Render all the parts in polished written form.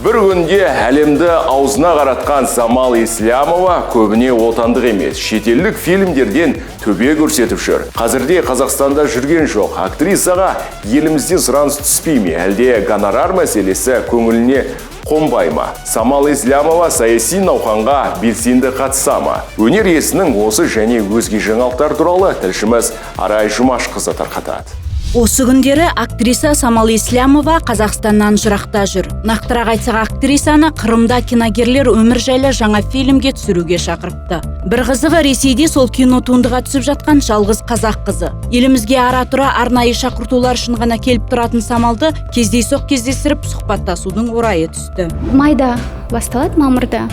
Бір күнде әлемді аузына қаратқан Самал Еслямова көбіне отандық емес, шетелдік фильмдерден төбе көрсетіп жүр. Қазірде Қазақстанда жүрген жоқ. Актрисаға елімізде сұраныс түспей ме, әлде гонорар мәселесі көңіліне қонбай ма? Самал Еслямова саяси науқанға белсенді қатыса ма? Өнер иесінің осы және өзге жаңалықтар туралы тілшіміз Арай Жұмашқызы тарқатады. Осы күндері актриса Самал Еслямова Қазақстаннан жырақта жүр. Нақтырақ айтсақ, актрисаны Қырымда киногерлер өмір жайлы жаңа фильмге түсіруге шақырыпты. Бір қызығы, Ресейде сол кино туындыға түсіп жатқан жалғыз қазақ қызы. Елімізге ара-тұра арнайы шақыртулар үшін ғана келіп тұратын Самалды кездейсоқ кездестіріп сұхбаттасудың орайы түсті. Майда басталады, мамырда.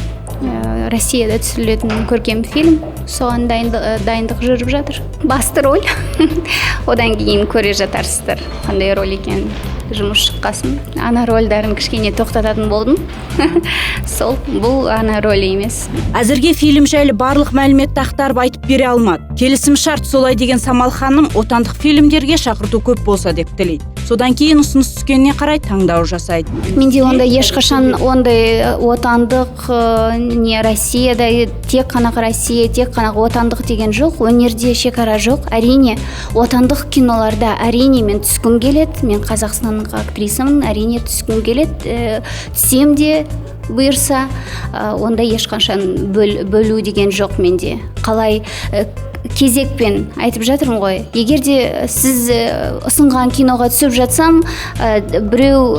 Россияда түсірілетін көркем фильм, соған дайындық жүріп жатыр. Басты роль. Одан кейін көре жатарсыздар, қандай роль екен, жұмыс шыққасын. Ана рольдарын кішкене тоқтататын болдым. Бұл ана роль емес. Әзірге фильм жайлы барлық мәліметті ақтарып айтып бере алмады. Келісім шарт солай деген Самал ханым отандық фильмдерге шақырту көп болса деп тілейді. Содан кейін ұсыныс түскеніне қарай таңдау жасайды. Менде ондай ешқашан ондай отандық не Россияда тек қана Россия, тек қана отандық деген жоқ. Өнерде шекара жоқ. Әрине отандық киноларда әрине мен түскім келеді. Мен Қазақстанның актрисамын, әрине түскім келеді. Түсем де бұйырса, онда ешқашан бөлу деген жоқ менде. Қалай кезекпен айтып жатырмын ғой. Егер де сіз ұсынған киноға түсіп жатсам, біреу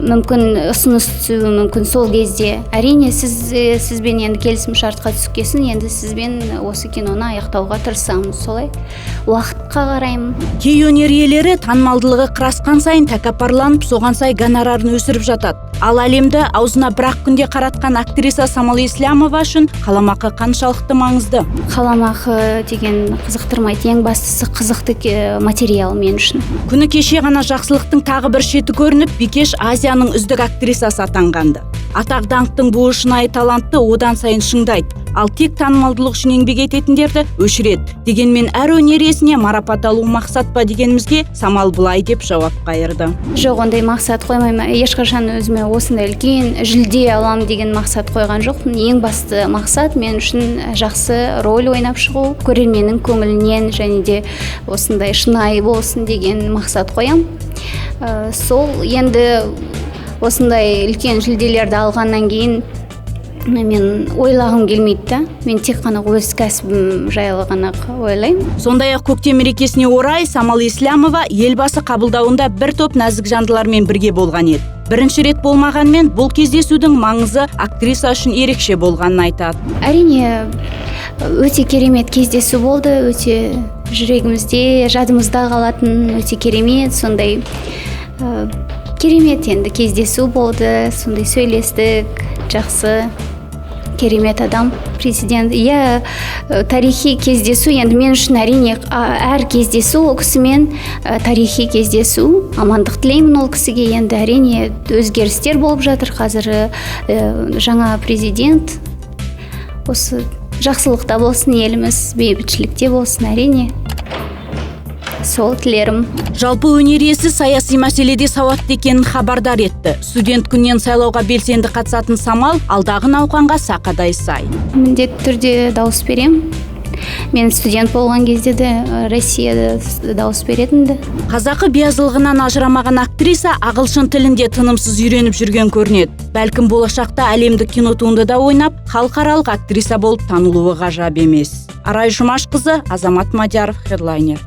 мүмкін ұсыныс түсуі мүмкін сол кезде. Әрине сізбен енді келісім шартқа түскесін, енді сізбен осы киноны аяқтауға тырысамыз, солай. Уақытқа қараймын. Кей өнер иелері танымалдылығы қырасқан сайын тәкаппарланып, соған сай гонорарын өсіріп жатады. Ал әлемді аузына бір-ақ күнде қаратқан актриса Самал Еслямова үшін қаламақы қаншалықты маңызды? Қаламақы деген қызықтырмайды, ең бастысы қызықты материал мен үшін. Күні кеше ғана жақсылықтың тағы бір шеті көрініп, Бикеш Азияның үздік актрисасы атанғанды. Атақ даңқтың бұл шынайы талантты одан сайын шыңдайды. Ал тек танымалдылық үшін еңбек ететіндерді өшіреді. Дегенмен әр өнер иесіне марапат алу мақсат па дегенімізге Самал былай деп жауап қайырды. Жоқ, ондай мақсат қоймаймын. Ешқашан өзіме осындай үлкен жүлде алам деген мақсат қойған жоқпын. Ең басты мақсат мен үшін жақсы роль ойнап шығу, көрерменнің көңілінен және де осындай шынайы болсын деген мақсат қоям. Сол енді осындай үлкен жүлделерді алғаннан кейін мен ойлағым келмейді да. Мен тек қана өз кәсібім жайлы ғана ойлаймын. Сондай-ақ көктем мерекесіне орай Самал Еслямова елбасы қабылдауында бір топ нәзік жандылармен бірге болған еді. Бірінші рет болмағанмен бұл кездесудің маңызы актриса үшін ерекше болғанын айтады. Әрине өте керемет кездесу болды, өте жүрегімізде, жадымызда қалатын өте керемет, сондай керемет енді кездесу болды, сондай сөйлестік, жақсы, керемет адам, президент. Тарихи кездесу, енді мен үшін әрине әр кездесу ол кісімен тарихи кездесу. Амандық тілеймін ол кісіге. Енді әрине өзгерістер болып жатыр қазір, жаңа президент. Осы жақсылықта болсын еліміз, бейбітшілікте болсын әрине. Сол тілерім. Жалпы өнер иесі саяси мәселеде сауатты екенін хабардар етті. Студент күннен сайлауға белсенді қатысатын Самал алдағы науқанға сақадай сай. Міндетті түрде дауыс берем. Мен студент болған кезде де Россияда дауыс беретінді. Қазақы биязылығынан ажырамаған актриса ағылшын тілінде тынымсыз үйреніп жүрген көрінеді. Бәлкім болашақта әлемдік кинотуындыда ойнап, халықаралық актриса болып танылуы ғажап емес. Арай Жұмашқызы, Азамат Мадияров, хедлайнер.